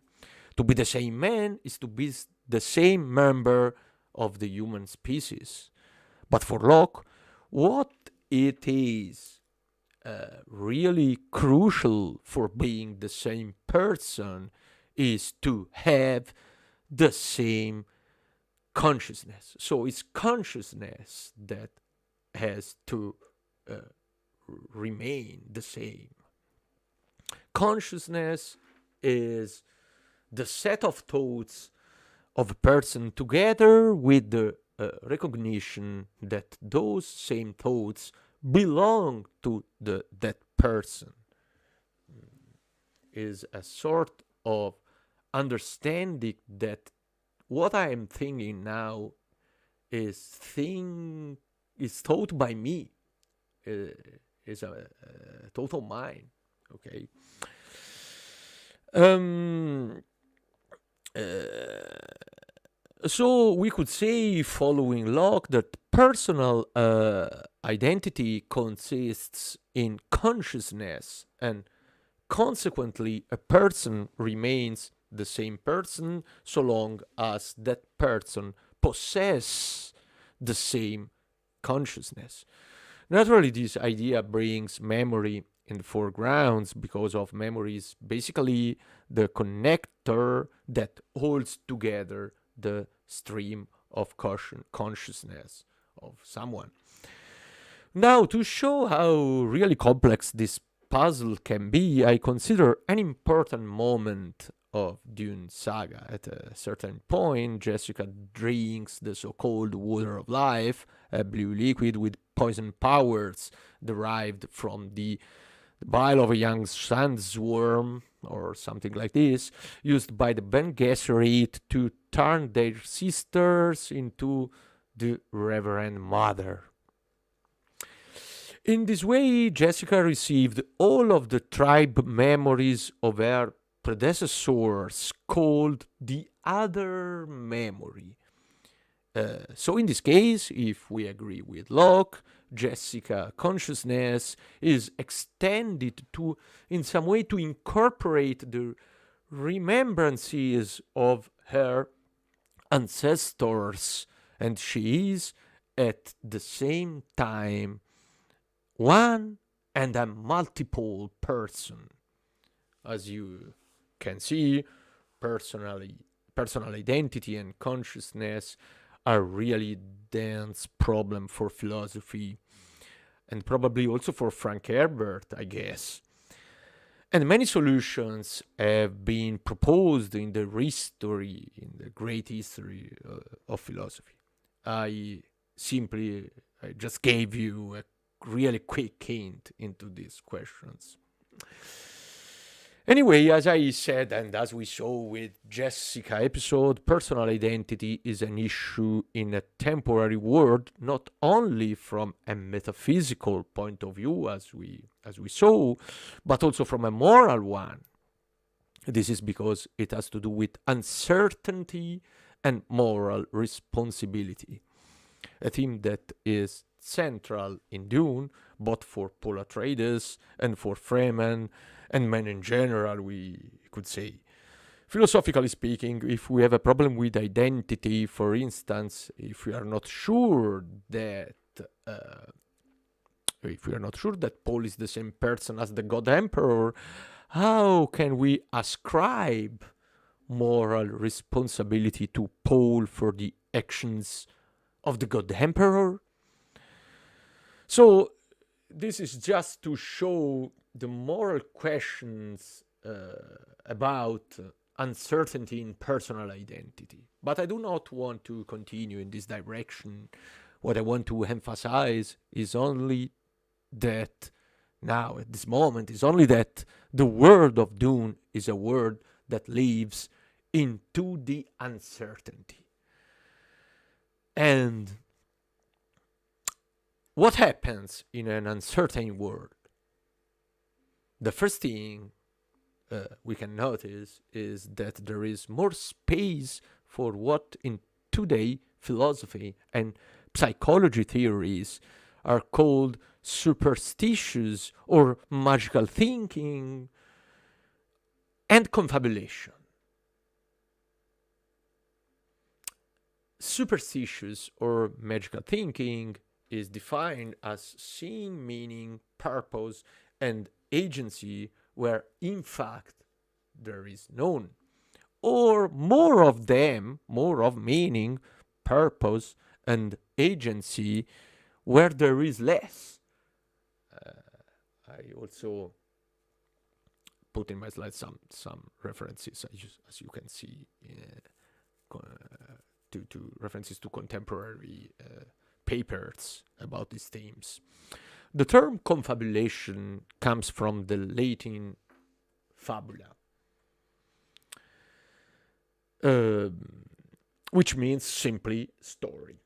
To be the same man is to be the same member of the human species. But for Locke, what it is really crucial for being the same person is to have the same consciousness. So it's consciousness that has to remain the same. Consciousness is the set of thoughts of a person together with the recognition that those same thoughts belong to that person. Is a sort of understanding that what I am thinking now is thought by me, is a thought of mine. Okay. So we could say, following Locke, that personal identity consists in consciousness, and consequently a person remains the same person so long as that person possesses the same consciousness. Naturally, this idea brings memory in the foreground, because of memory is basically the connector that holds together the stream of consciousness of someone. Now, to show how really complex this puzzle can be, I consider an important moment of Dune saga. At a certain point, Jessica drinks the so-called water of life, a blue liquid with poison powers derived from the bile of a young sandsworm or something like this, used by the Bene Gesserit to turn their sisters into the Reverend Mother. In this way, Jessica received all of the tribe memories of her predecessors, called the other memory. So in this case, if we agree with Locke, Jessica consciousness is extended to, in some way, to incorporate the remembrances of her ancestors, and she is at the same time one and a multiple person. As you can see, personal identity and consciousness are really dense problem for philosophy, and probably also for Frank Herbert, I guess. And many solutions have been proposed in the history, in the great history of philosophy. I just gave you a really quick hint into these questions. Anyway, as I said, and as we saw with Jessica episode, personal identity is an issue in a temporary world, not only from a metaphysical point of view, as we saw, but also from a moral one. This is because it has to do with uncertainty and moral responsibility, a theme that is central in Dune, both for Paul Atreides and for Freeman, and men in general, we could say. Philosophically speaking, if we have a problem with identity, for instance, if we are not sure that Paul is the same person as the God Emperor, how can we ascribe moral responsibility to Paul for the actions of the God Emperor? So this is just to show the moral questions about uncertainty in personal identity. But I do not want to continue in this direction. What I want to emphasize is only that now, at this moment, is only that the world of Dune is a world that lives into the uncertainty. And what happens in an uncertain world? The first thing we can notice is that there is more space for what in today philosophy and psychology theories are called superstitious or magical thinking and confabulation. Superstitious or magical thinking is defined as seeing meaning, purpose, and agency where in fact there is none, or more of them, more of meaning, purpose, and agency where there is less. I also put in my slide some references, as you can see, to references to contemporary papers about these themes. The term confabulation comes from the Latin fabula, which means simply story.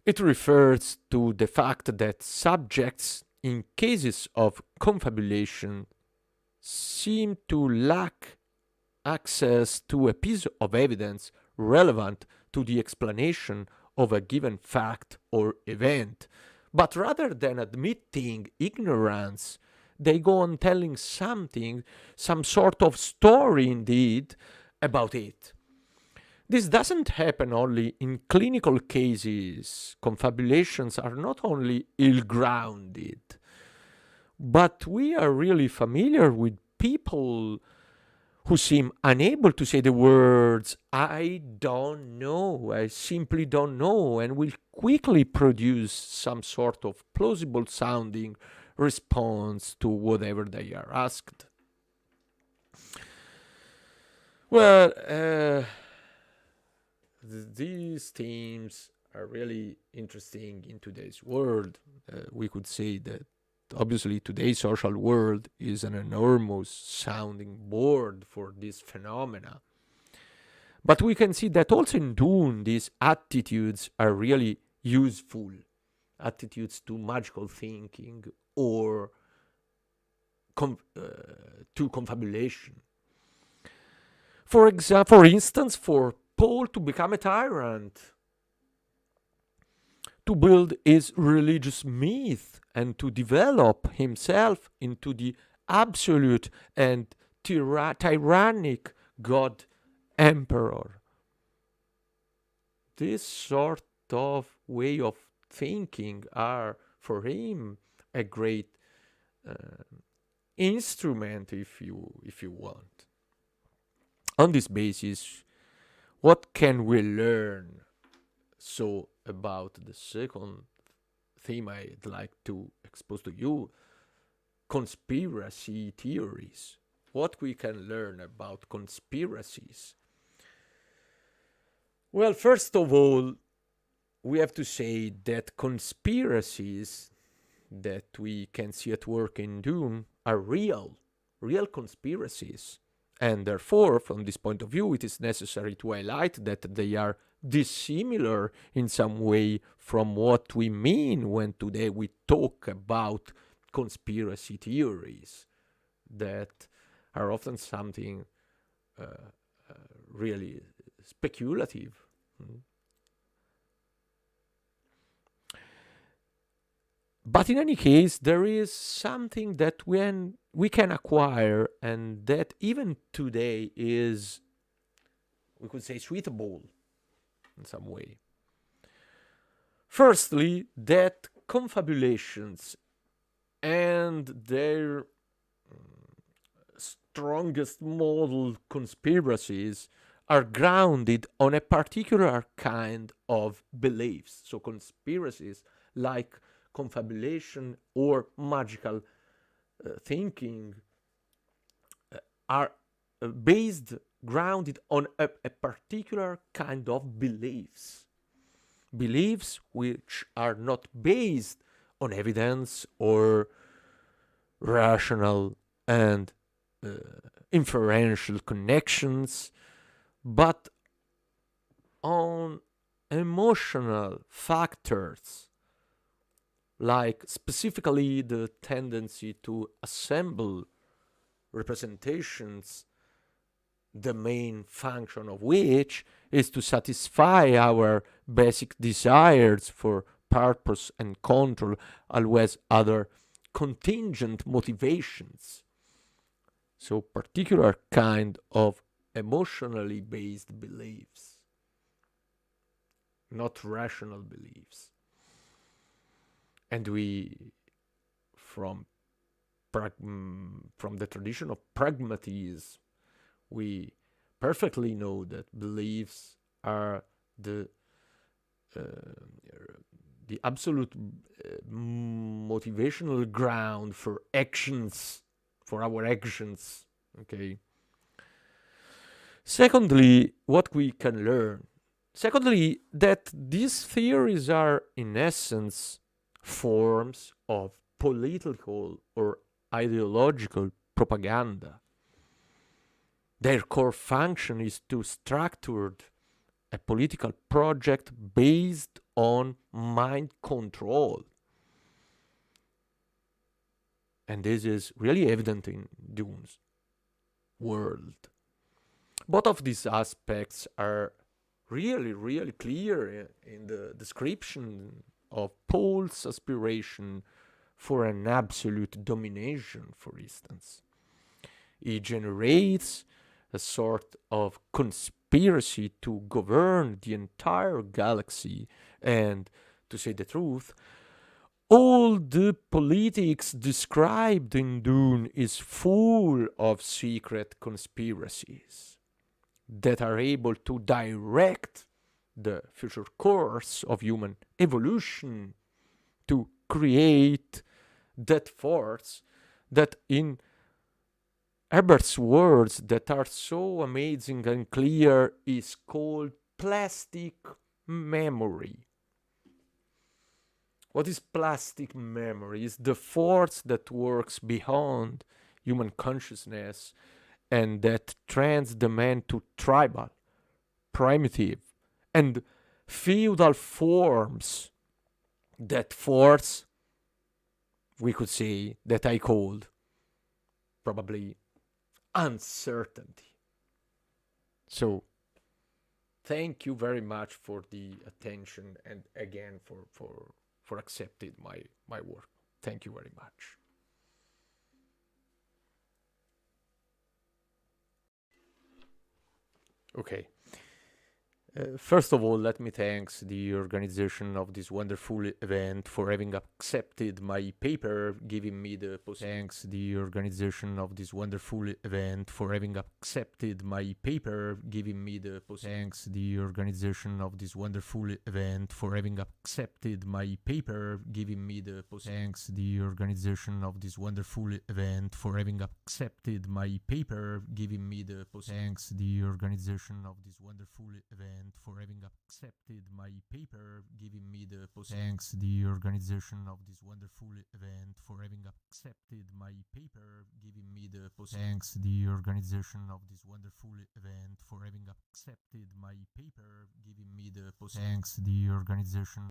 It refers to the fact that subjects in cases of confabulation seem to lack access to a piece of evidence relevant to the explanation of a given fact or event. But rather than admitting ignorance, they go on telling something, some sort of story indeed, about it. This doesn't happen only in clinical cases. Confabulations are not only ill-grounded, but we are really familiar with people who seem unable to say the words, I don't know, I simply don't know, and will quickly produce some sort of plausible sounding response to whatever they are asked. Well, these themes are really interesting in today's world. We could say that obviously today's social world is an enormous sounding board for this phenomena. But we can see that also in Dune, these attitudes are really useful. Attitudes to magical thinking or to confabulation. For instance, for Paul to become a tyrant, to build his religious myth and to develop himself into the absolute and tyrannic God Emperor. This sort of way of thinking are for him a great instrument, if you want. On this basis, what can we learn so about the second theme I'd like to expose to you, conspiracy theories? What we can learn about conspiracies? Well, first of all, we have to say that conspiracies that we can see at work in Dune are real conspiracies. And therefore, from this point of view, it is necessary to highlight that they are dissimilar in some way from what we mean when today we talk about conspiracy theories that are often something really speculative. But in any case, there is something that we can acquire and that even today is, we could say, suitable in some way. Firstly, that confabulations and their strongest model conspiracies are grounded on a particular kind of beliefs. So conspiracies like confabulation or magical thinking are grounded on a particular kind of beliefs which are not based on evidence or rational and inferential connections, but on emotional factors, like specifically the tendency to assemble representations, the main function of which is to satisfy our basic desires for purpose and control, always other contingent motivations. So particular kind of emotionally based beliefs, not rational beliefs. And we, from the tradition of pragmatism, we perfectly know that beliefs are the absolute motivational ground for actions, for our actions. Okay. Secondly, what we can learn. Secondly, that these theories are in essence forms of political or ideological propaganda. Their core function is to structure a political project based on mind control. And this is really evident in Dune's world. Both of these aspects are really clear in the description of Paul's aspiration for an absolute domination, for instance. He generates a sort of conspiracy to govern the entire galaxy and, to say the truth, all the politics described in Dune is full of secret conspiracies that are able to direct the future course of human evolution to create that force that, in Herbert's words that are so amazing and clear, is called plastic memory. What is plastic memory? It's the force that works beyond human consciousness and that trends the man to tribal, primitive, and feudal forms. That force, we could say, that I called probably uncertainty. So, thank you very much for the attention and again for accepting my work. Thank you very much. Okay. First of all, let me thank the organization of this wonderful event for having accepted my paper, giving me the thanks the organization of this wonderful event for having accepted my paper, giving me the thanks the organization of this wonderful event for having accepted my paper, giving me the thanks the organization of this wonderful event for having accepted my paper, giving me the thanks the organization of this wonderful event for having accepted my paper, giving me the thanks the organization of this wonderful event for having accepted my paper, giving me the thanks the organization of this wonderful event for having accepted my paper, giving me the thanks the organization.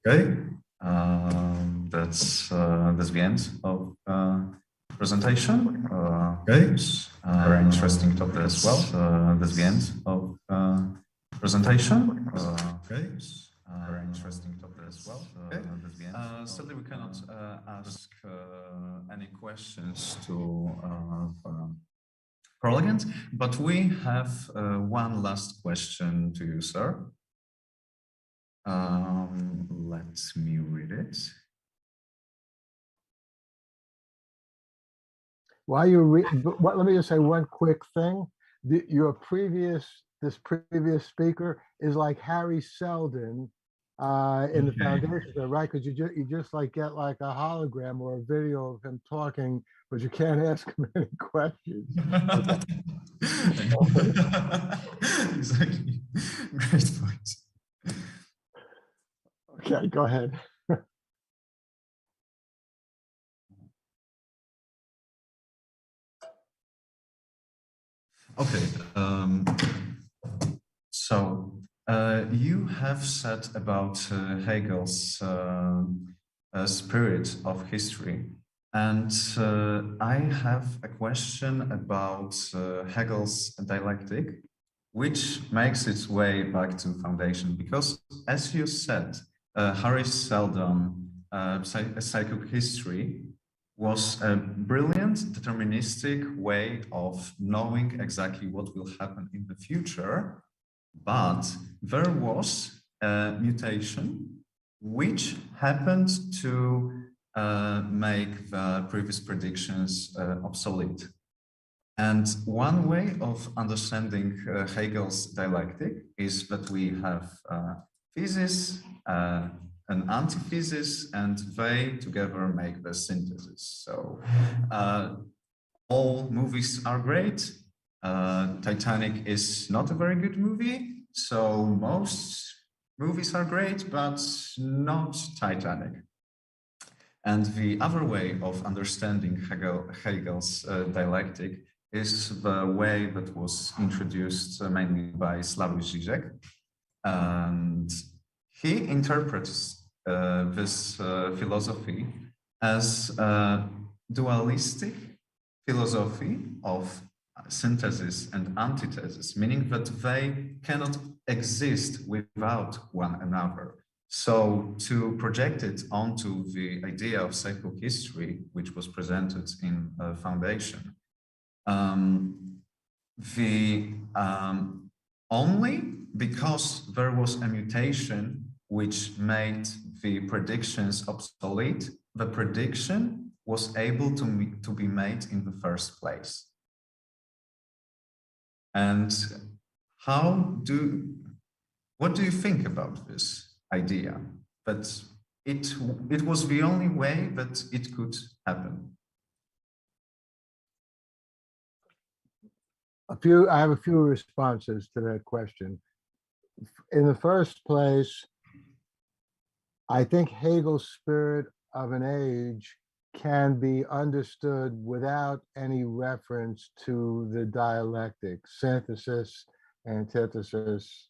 Okay, that's the end of presentation. Okay, very interesting topic as well. That's the end of presentation. Okay, very interesting topic as well. Okay, sadly we cannot ask any questions to Prologant, but we have one last question to you, sir. Let me read it. While you read, let me just say one quick thing. This previous speaker is like Harry Seldon in the foundation, right? Because you just like get like a hologram or a video of him talking, but you can't ask him any questions. Exactly. Great point. Okay, go ahead. Okay. So you have said about Hegel's spirit of history, and I have a question about Hegel's dialectic, which makes its way back to foundation, because as you said, Harry Seldon, psychohistory, was a brilliant deterministic way of knowing exactly what will happen in the future, but there was a mutation which happened to make the previous predictions obsolete. And one way of understanding Hegel's dialectic is that we have thesis, an antithesis, and they together make the synthesis. So all movies are great. Titanic is not a very good movie. So most movies are great, but not Titanic. And the other way of understanding Hegel's dialectic is the way that was introduced mainly by Slavoj Žižek. And he interprets this philosophy as a dualistic philosophy of synthesis and antithesis, meaning that they cannot exist without one another. So to project it onto the idea of psychohistory, which was presented in Foundation, only because there was a mutation which made the predictions obsolete, the prediction was able to be made in the first place. And what do you think about this idea? That it was the only way that it could happen? I have a few responses to that question. In the first place, I think Hegel's spirit of an age can be understood without any reference to the dialectic, synthesis, antithesis,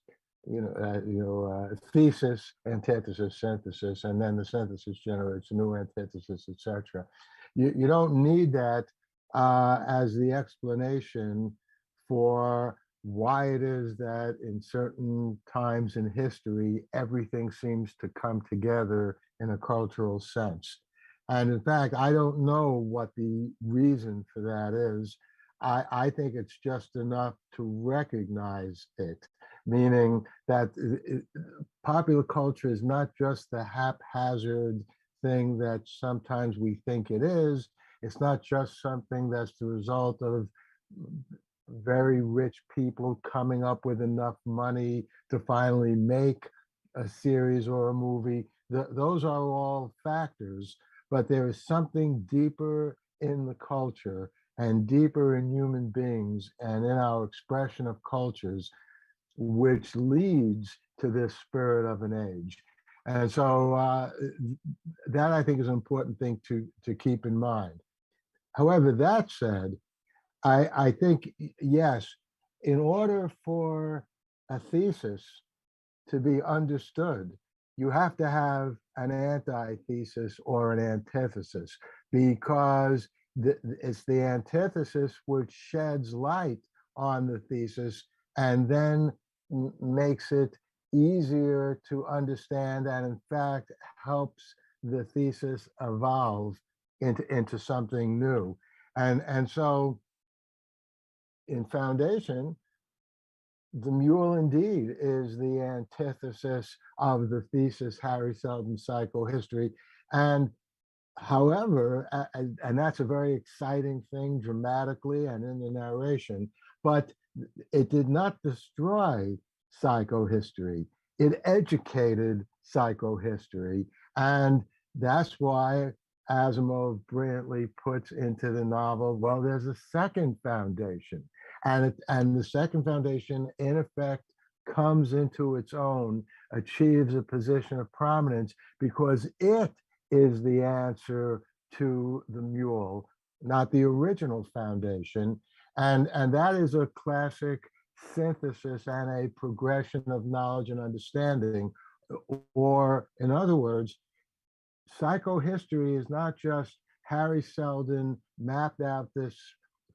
thesis, antithesis, synthesis, and then the synthesis generates a new antithesis, etc. You don't need that as the explanation for why it is that in certain times in history, everything seems to come together in a cultural sense. And in fact, I don't know what the reason for that is. I think it's just enough to recognize it, meaning that popular culture is not just the haphazard thing that sometimes we think it is. It's not just something that's the result of very rich people coming up with enough money to finally make a series or a movie. Those are all factors, but there is something deeper in the culture and deeper in human beings and in our expression of cultures, which leads to this spirit of an age. And so that I think is an important thing to keep in mind. However, that said, I think, yes, in order for a thesis to be understood, you have to have an antithesis or an antithesis, because it's the antithesis which sheds light on the thesis and then makes it easier to understand, and in fact helps the thesis evolve into something new. And so in Foundation, the mule indeed is the antithesis of the thesis Harry Seldon's psychohistory. And however, and that's a very exciting thing dramatically and in the narration, but it did not destroy psychohistory. It educated psychohistory. And that's why Asimov brilliantly puts into the novel, well, there's a second foundation. And the second foundation, in effect, comes into its own, achieves a position of prominence because it is the answer to the mule, not the original foundation. And that is a classic synthesis and a progression of knowledge and understanding. Or in other words, psychohistory is not just Harry Seldon mapped out this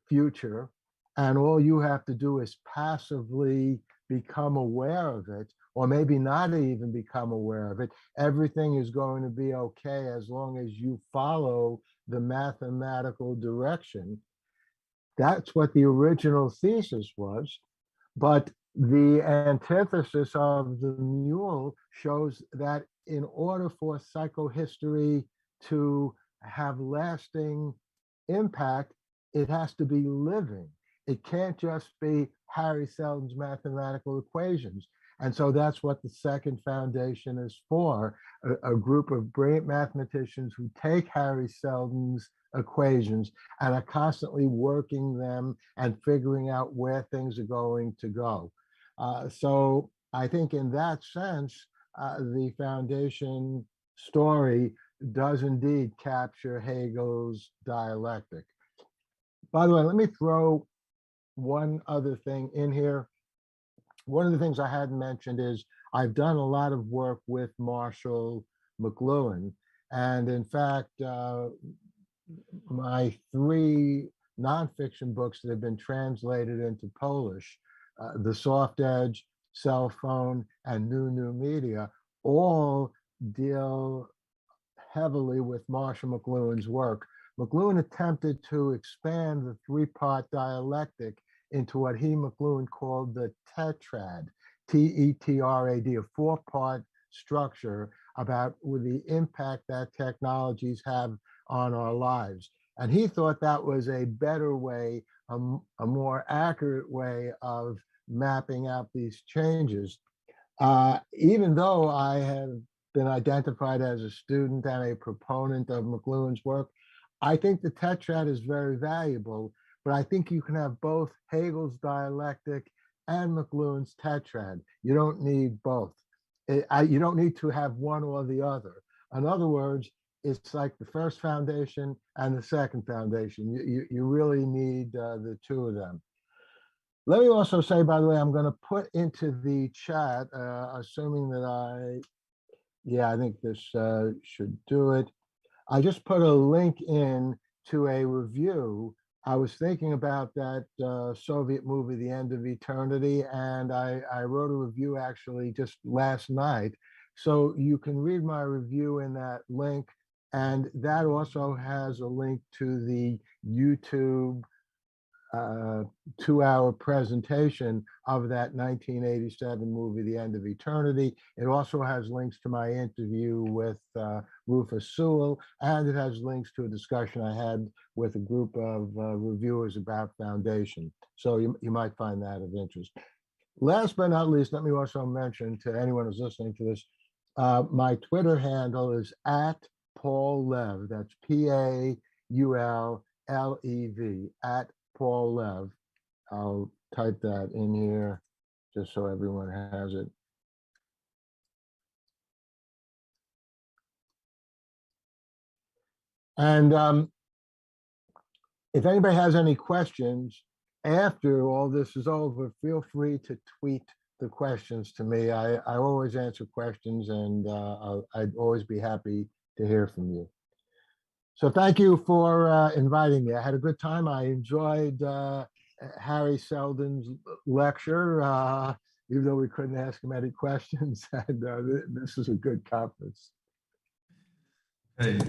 future and all you have to do is passively become aware of it, or maybe not even become aware of it. Everything is going to be okay as long as you follow the mathematical direction. That's what the original thesis was. But the antithesis of the mule shows that in order for psychohistory to have lasting impact, it has to be living. It can't just be Harry Seldon's mathematical equations. And so that's what the second foundation is for, a group of brilliant mathematicians who take Harry Seldon's equations and are constantly working them and figuring out where things are going to go. So I think in that sense, the foundation story does indeed capture Hegel's dialectic. By the way, let me throw one other thing in here. One of the things I hadn't mentioned is I've done a lot of work with Marshall McLuhan. And in fact, my three nonfiction books that have been translated into Polish, The Soft Edge, Cell Phone, and New Media, all deal heavily with Marshall McLuhan's work. McLuhan attempted to expand the three-part dialectic into what he, McLuhan, called the tetrad, T-E-T-R-A-D, a four-part structure about the impact that technologies have on our lives. And he thought that was a better way, a more accurate way of mapping out these changes. Even though I have been identified as a student and a proponent of McLuhan's work, I think the tetrad is very valuable, but I think you can have both Hegel's dialectic and McLuhan's tetrad. You don't need both. You don't need to have one or the other. In other words, it's like the first foundation and the second foundation. You really need the two of them. Let me also say, by the way, I'm going to put into the chat, assuming that I think this should do it. I just put a link in to a review. I was thinking about that Soviet movie, The End of Eternity, and I wrote a review actually just last night. So you can read my review in that link. And that also has a link to the YouTube 2-hour presentation of that 1987 movie, The End of Eternity. It also has links to my interview with Rufus Sewell, and it has links to a discussion I had with a group of reviewers about Foundation. So you might find that of interest. Last but not least, let me also mention to anyone who's listening to this, my Twitter handle is @Paul Lev. That's PAULLEV, @Paul Lev. I'll type that in here just so everyone has it. And if anybody has any questions after all this is over, feel free to tweet the questions to me. I always answer questions, and I'd always be happy to hear from you. So thank you for inviting me. I had a good time. I enjoyed Harry Seldon's lecture, even though we couldn't ask him any questions. And this is a good conference. Hey,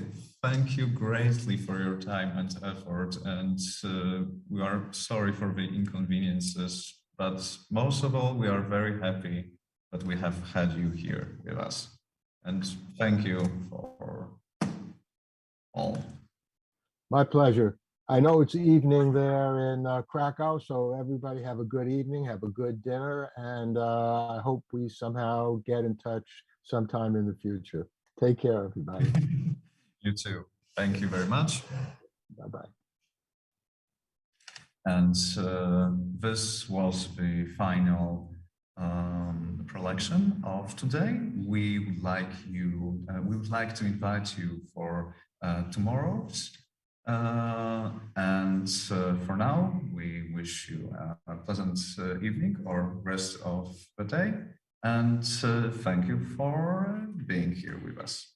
thank you greatly for your time and effort. And we are sorry for the inconveniences, but most of all, we are very happy that we have had you here with us. And thank you for all. My pleasure. I know it's evening there in Krakow, so everybody have a good evening, have a good dinner, and I hope we somehow get in touch sometime in the future. Take care, everybody. You too. Thank you very much. Bye-bye. And this was the final prelection of today. We would like to invite you for tomorrow's. For now, we wish you a pleasant evening or rest of the day. And thank you for being here with us.